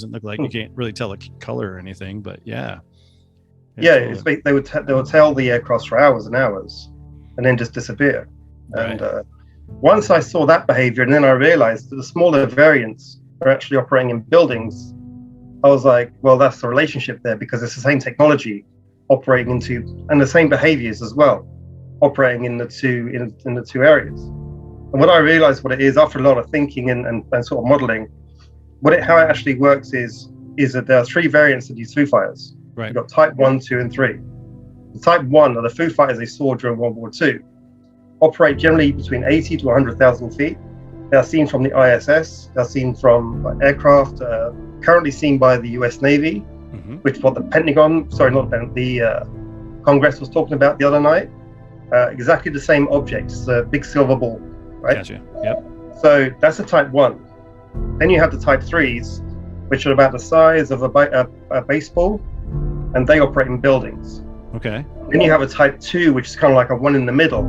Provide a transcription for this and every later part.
doesn't look like you can't really tell a color or anything, but yeah. Yeah, they would tail the aircraft for hours and hours, and then just disappear. Right. And once I saw that behavior, and then I realized that the smaller variants are actually operating in buildings, I was like, well, that's the relationship there, because it's the same technology operating into, and the same behaviors as well, operating in the two areas. And what I realized what it is after a lot of thinking and sort of modeling, how it actually works is that there are three variants of these Foo Fighters. Right. You've got Type 1, 2, and 3. The Type 1 are the Foo Fighters they saw during World War II, operate generally between 80 to 100,000 feet. They are seen from the ISS, they're seen from aircraft, currently seen by the US Navy, which is what the Congress was talking about the other night. Exactly the same object, it's a big silver ball, right? Gotcha. Yep. So that's a Type 1. Then you have the Type 3s, which are about the size of a baseball, and they operate in buildings. Okay. Then you have a Type 2, which is kind of like a one in the middle,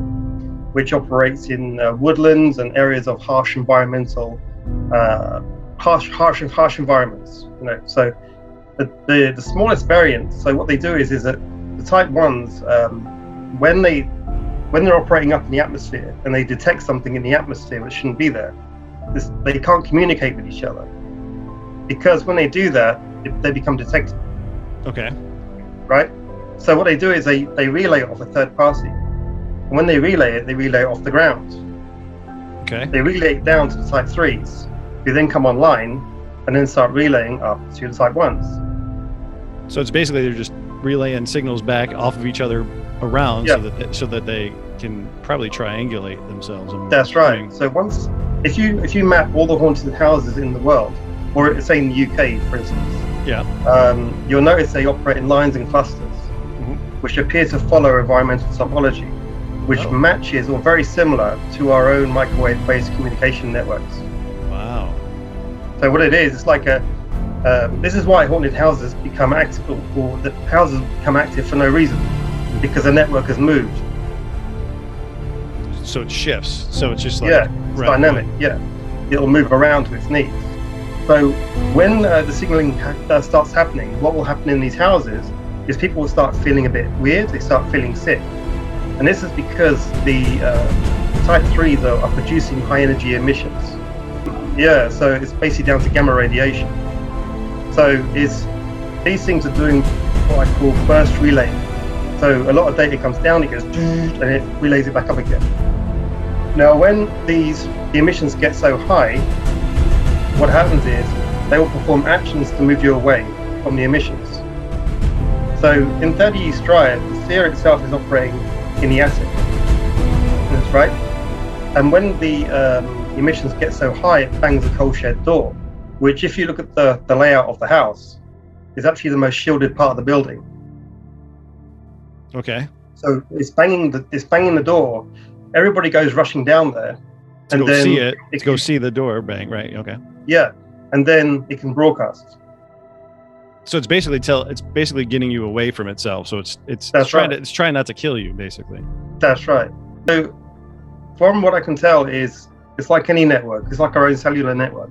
which operates in woodlands and areas of harsh environmental, harsh environments. So the smallest variant. So what they do is that the Type 1s, when they're operating up in the atmosphere and they detect something in the atmosphere which shouldn't be there, they can't communicate with each other, because when they do that, they become detected. Okay. Right? So what they do is they relay it off a third party. And when they relay it off the ground. Okay. They relay it down to the Type 3s, who then come online and then start relaying up to the Type 1s. So it's basically they're just relaying signals back off of each other around, so that they can probably triangulate themselves. That's right. So if you map all the haunted houses in the world, or say in the UK, for instance, you'll notice they operate in lines and clusters, which appear to follow environmental topology, which matches or very similar to our own microwave-based communication networks. Wow. So what it is, it's like this is why haunted houses become active, or the houses become active for no reason, because the network has moved. So it shifts. So it's just like it's dynamic. Yeah, it'll move around to its needs. So when the signaling starts happening, what will happen in these houses is people will start feeling a bit weird. They start feeling sick, and this is because the Type 3s are producing high energy emissions. Yeah, so it's basically down to gamma radiation. So these things are doing what I call burst relaying. So a lot of data comes down, it goes and it relays it back up again. Now when the emissions get so high, what happens is they will perform actions to move you away from the emissions. So in 30 East Drive, the sphere itself is operating in the attic. That's right. And when the emissions get so high, it bangs a coal shed door, which, if you look at the layout of the house, is actually the most shielded part of the building. Okay. So it's banging the door. Everybody goes rushing down there to go see it. To go see the door bang. Right. Okay. Yeah, and then it can broadcast. So it's basically getting you away from itself. So it's trying not to kill you, basically. That's right. So from what I can tell is it's like any network. It's like our own cellular network.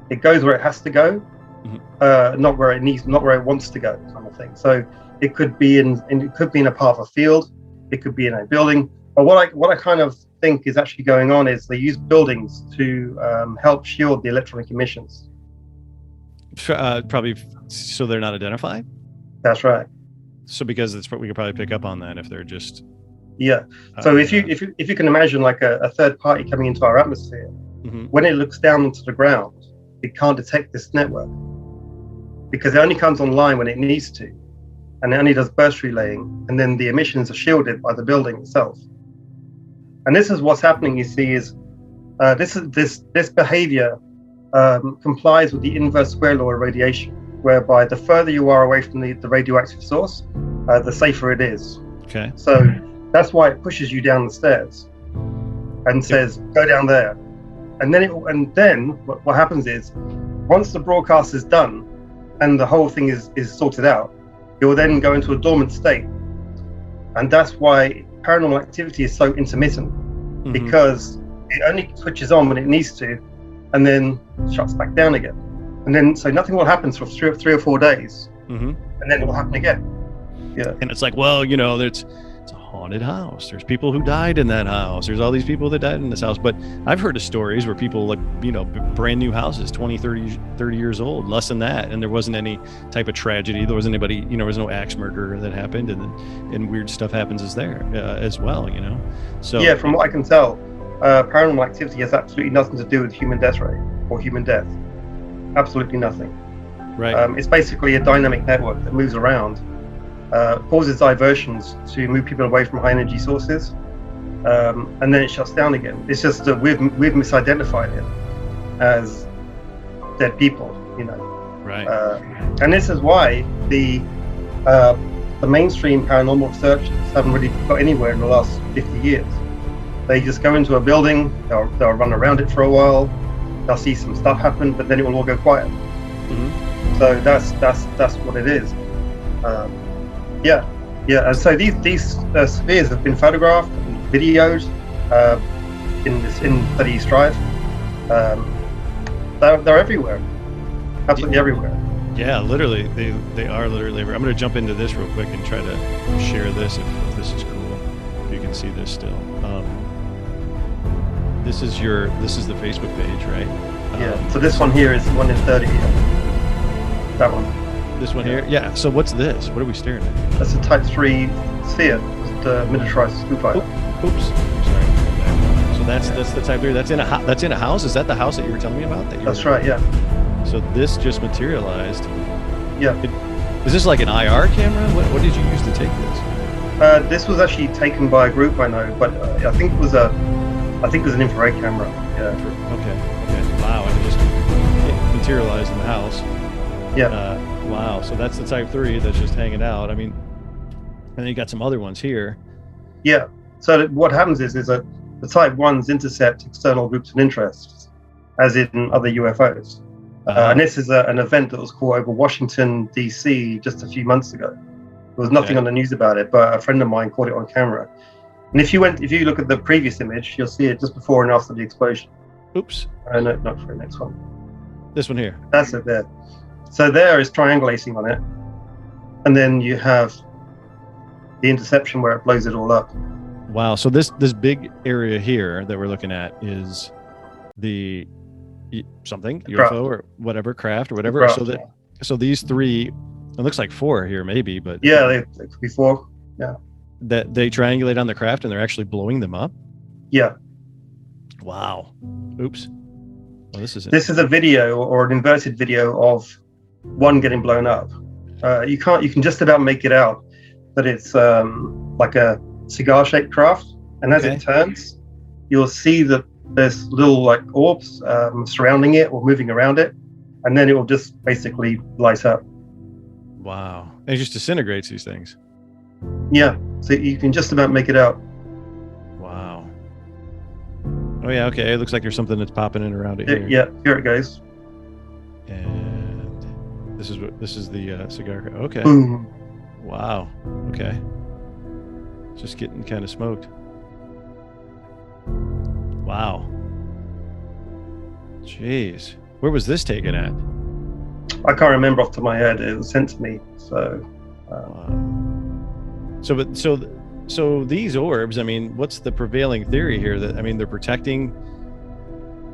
It goes where it has to go, not where it wants to go, kind of thing. So it could be in a part of a field, it could be in a building. But what I kind of think is actually going on is they use buildings to help shield the electronic emissions. Probably so they're not identified. That's right. So because we could probably pick up on that if they're just. Yeah. So if you can imagine like a third party coming into our atmosphere, when it looks down into the ground, it can't detect this network because it only comes online when it needs to, and it only does burst relaying, and then the emissions are shielded by the building itself. And this is what's happening. You see, is this behavior complies with the inverse square law of radiation, whereby the further you are away from the radioactive source, the safer it is. Okay. So that's why it pushes you down the stairs and says, go down there. And then what happens is, once the broadcast is done and the whole thing is sorted out, it will then go into a dormant state. And that's why paranormal activity is so intermittent, because it only switches on when it needs to and then shuts back down again. and then so nothing will happen for three or 4 days, Mm-hmm. and then it will happen again. Yeah. And it's like, well, it's a haunted house. There's people who died in that house. There's all these people that died in this house. But I've heard of stories where people, like, brand new houses, 20, 30 years old, less than that. And there wasn't any type of tragedy. There wasn't anybody, there was no axe murder that happened. And weird stuff happens as well, So Yeah, from what I can tell, paranormal activity has absolutely nothing to do with human death rate or human death. Absolutely nothing. Right. It's basically a dynamic network that moves around, causes diversions to move people away from high energy sources, and then it shuts down again. It's just that we've misidentified it as dead people, Right. And this is why the mainstream paranormal researchers haven't really got anywhere in the last 50 years. They just go into a building, they'll run around it for a while, they'll see some stuff happen, but then it will all go quiet. Mm-hmm. So that's what it is. Yeah. And so these spheres have been photographed and videoed in the East Drive. They're everywhere, absolutely everywhere. Yeah, literally, they are literally everywhere. I'm going to jump into this real quick and try to share this if this is cool. If you can see this still. This is the Facebook page, right? Yeah. So this one here is 1 in 30. That one. This one here? Yeah. So what's this? What are we staring at? That's a Type 3 sphere. It's the miniaturized scoop fighter. Oops. Sorry. So that's the Type 3. That's in a house. Is that the house that you were telling me about? That's right. Yeah. So this just materialized. Yeah. Is this like an IR camera? What did you use to take this? This was actually taken by a group I know, but I think it was an infrared camera. Yeah. Okay. Wow. And it materialized in the house. Yeah. Wow. So that's the Type 3 that's just hanging out. I mean, and then you got some other ones here. Yeah. So what happens is that the Type 1s intercept external groups of interest, as in other UFOs. And this is an event that was caught over Washington, D.C. just a few months ago. There was nothing on the news about it, but a friend of mine caught it on camera. And if you look at the previous image, you'll see it just before and after the explosion. Oops. No, not for the next one. This one here. That's it there. So there is triangulating on it. And then you have the interception where it blows it all up. Wow. So this big area here that we're looking at is the something UFO or whatever craft or whatever. Craft, so these three, it looks like four here maybe, but yeah, they could be four. Yeah. That they triangulate on the craft and they're actually blowing them up. Yeah. Wow. Oops. Well, this is a video or an inverted video of one getting blown up. You can just about make it out that it's like a cigar-shaped craft, and as it turns, you'll see that there's little like orbs surrounding it or moving around it, and then it will just basically light up. Wow. And it just disintegrates these things. Yeah, so you can just about make it out. Wow. Oh yeah, okay. It looks like there's something that's popping in around it here. Yeah, here it goes. And this is the cigar. Okay. Boom. Wow. Okay. It's just getting kind of smoked. Wow. Jeez. Where was this taken at? I can't remember off the top of my head. It was sent to me. So. So these orbs. I mean, what's the prevailing theory here? That they're protecting.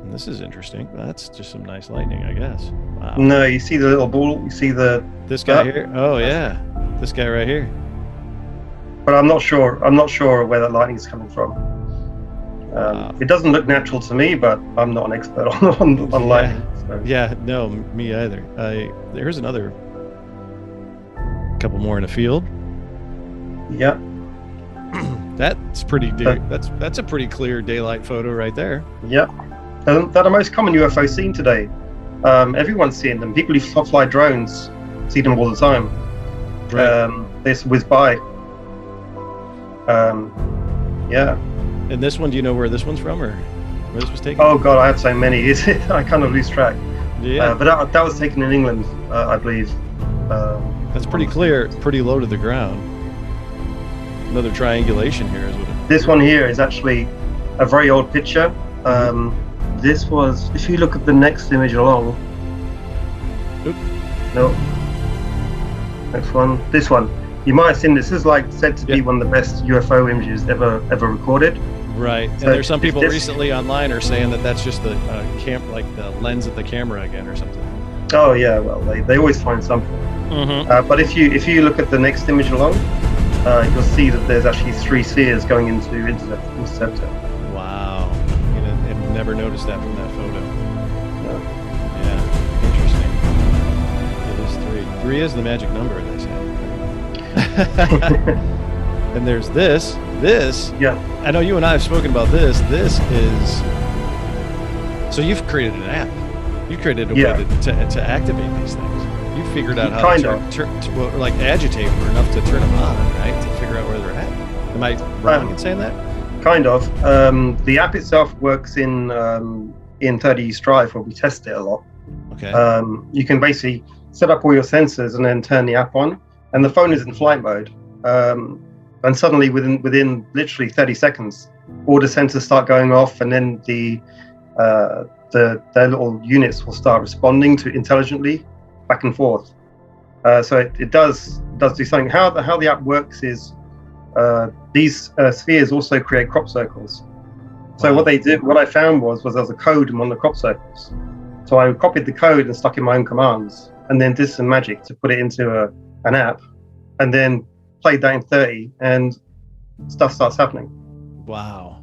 And this is interesting. That's just some nice lightning, I guess. Wow. No, you see the little ball. You see this guy here. Oh yeah, this guy right here. But I'm not sure. I'm not sure where that lightning is coming from. Wow. It doesn't look natural to me, but I'm not an expert on lightning. So. Yeah, no, me either. There's another couple more in the field. Yeah. That's pretty. That's a pretty clear daylight photo right there. Yeah. They're the most common UFO seen today. Everyone's seeing them. People who fly drones see them all the time. Right. They whiz by. Yeah. And this one, do you know where this one's from, or where this was taken? Oh God, I have so many. I kind of lose track. Yeah. But that was taken in England, I believe. That's pretty clear. Pretty low to the ground. Another triangulation here is what it. This one here is actually a very old picture. This was, if you look at the next image along, No. Next one. This one. You might have seen this. This is like said to be one of the best UFO images ever recorded. Right. So And there's some people this- recently online are saying that that's just the like the lens of the camera again or something. Oh yeah. Well, they always find something. Mm-hmm. But if you look at the next image along, you'll see that there's actually 3 spheres going into Interceptor. Wow. I never noticed that from that photo. Yeah. Yeah. Interesting. It is 3. 3 is the magic number, they say. And there's this. This. Yeah. I know you and I have spoken about this. This is. So you've created an app. You created a way to activate these things. You figured out how to like agitate them enough to turn them on, right? To figure out where they're at. Am I wrong in saying that? Kind of. The app itself works in 30use Drive, where we test it a lot. Okay. You can basically set up all your sensors and then turn the app on, and the phone is in flight mode. And suddenly, within literally 30 seconds, all the sensors start going off, and then their little units will start responding to intelligently back and forth. So it does do something. How the app works is these spheres also create crop circles. So Wow. what I found was there was a code in one of the crop circles. So I copied the code and stuck in my own commands, and then did some magic to put it into an app, and then played that in 30, and stuff starts happening. Wow.